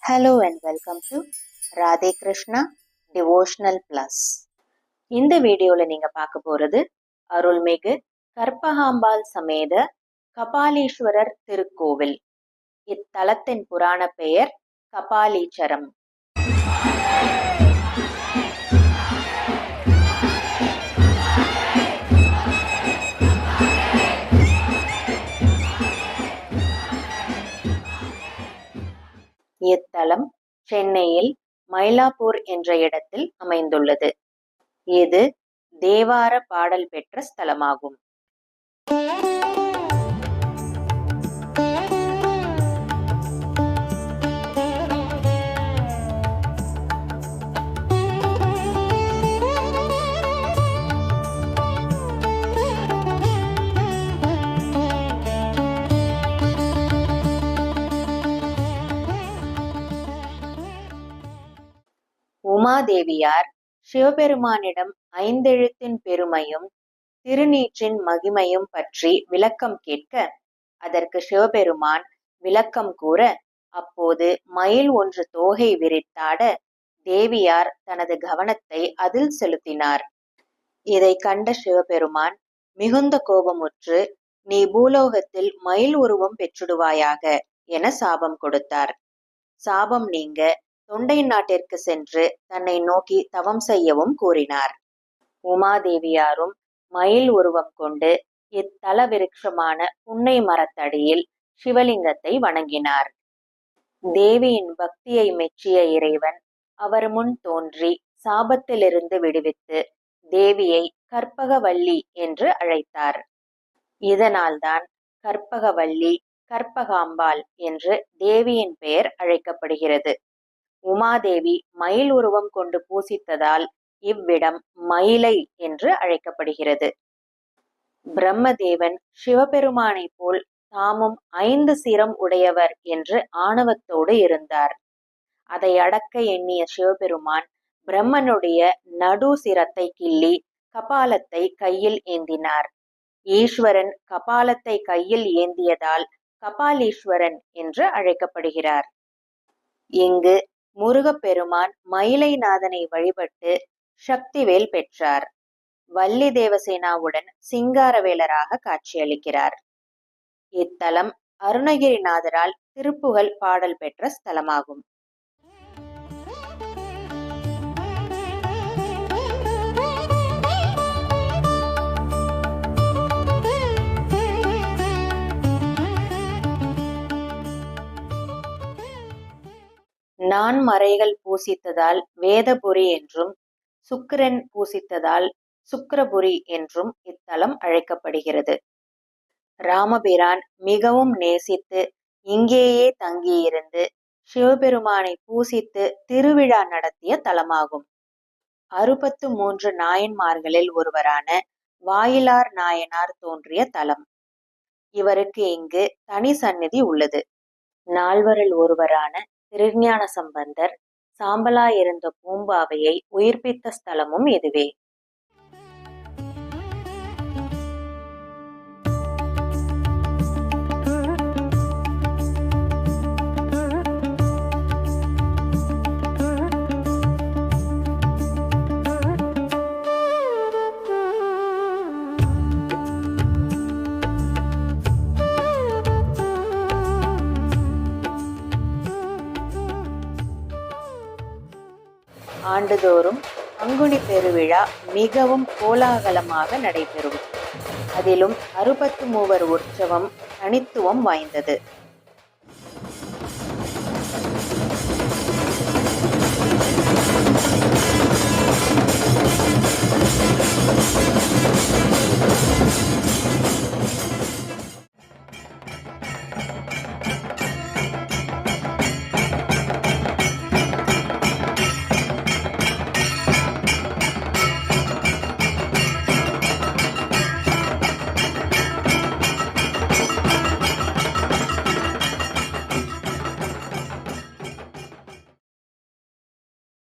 Hello and welcome to Radhe Krishna Devotional Plus. இந்த வீடியோவில் நீங்கள் பார்க்க போகிறது அருள்மிகு கற்பகாம்பாள் சமேத கபாலீஸ்வரர் திருக்கோவில். இத்தலத்தின் புராண பெயர் கபாலீச்சரம். இத்தலம் சென்னையில் மயிலாப்பூர் என்ற இடத்தில் அமைந்துள்ளது. இது தேவார பாடல் பெற்ற ஸ்தலமாகும். உமாதேவியார் சிவபெருமானிடம் ஐந்தெழுத்தின் பெருமையும் திருநீற்றின் மகிமையும் பற்றி விளக்கம் கேட்க, அதற்கு சிவபெருமான் விளக்கம் கூற, அப்போது மயில் ஒன்று தோகை விரித்தாட தேவியார் தனது கவனத்தை அதில் செலுத்தினார். இதை கண்ட சிவபெருமான் மிகுந்த கோபமுற்று, நீ பூலோகத்தில் மயில் உருவம் பெற்றுடுவாயாக என சாபம் கொடுத்தார். சாபம் நீங்க தொண்டை நாட்டிற்கு சென்று தன்னை நோக்கி தவம் செய்யவும் கூறினார். உமாதேவியாரும் மயில் உருவம் கொண்டு இத்தல விருட்சமான புன்னை மரத்தடியில் சிவலிங்கத்தை வணங்கினார். தேவியின் பக்தியை மெச்சிய இறைவன் அவர் முன் தோன்றி சாபத்திலிருந்து விடுவித்து தேவியை கற்பகவல்லி என்று அழைத்தார். இதனால்தான் கற்பகவல்லி கற்பகாம்பாள் என்று தேவியின் பெயர் அழைக்கப்படுகிறது. உமாதேவி மயில் உருவம் கொண்டு பூசித்ததால் இவ்விடம் மயிலை என்று அழைக்கப்படுகிறது. பிரம்மதேவன் சிவபெருமானை போல் தாமும் 5 சிரம் உடையவர் என்று ஆணவத்தோடு இருந்தார். அதை அடக்க எண்ணிய சிவபெருமான் பிரம்மனுடைய நடு சிரத்தை கிள்ளி கபாலத்தை கையில் ஏந்தினார். ஈஸ்வரன் கபாலத்தை கையில் ஏந்தியதால் கபாலீஸ்வரன் என்று அழைக்கப்படுகிறார். இங்கு முருகப்பெருமான் மயிலைநாதனை வழிபட்டு சக்திவேல் பெற்றார். வள்ளி தேவசேனாவுடன் சிங்காரவேலராக காட்சியளிக்கிறார். இத்தலம் அருணகிரிநாதரால் திருப்புகழ் பாடல் பெற்ற ஸ்தலமாகும். நான்மறைகள் பூசித்ததால் வேதபுரி என்றும், சுக்கிரன் பூசித்ததால் சுக்கிரபுரி என்றும் இத்தலம் அழைக்கப்படுகிறது. ராமபிரான் மிகவும் நேசித்து இங்கேயே தங்கியிருந்து சிவபெருமானை பூசித்து திருவிழா நடத்திய தலமாகும். 63 நாயன்மார்களில் ஒருவரான வாயிலார் நாயனார் தோன்றிய தலம். இவருக்கு இங்கு தனி சந்நிதி உள்ளது. நால்வரில் ஒருவரான திருஞான சம்பந்தர் சாம்பலாயிருந்த பூம்பாவையை உயிர்ப்பித்த ஸ்தலமும் இதுவே. ஆண்டுதோறும் பங்குனி பெருவிழா மிகவும் கோலாகலமாக நடைபெறும். அதிலும் 63 உற்சவம் தனித்துவம் வாய்ந்தது.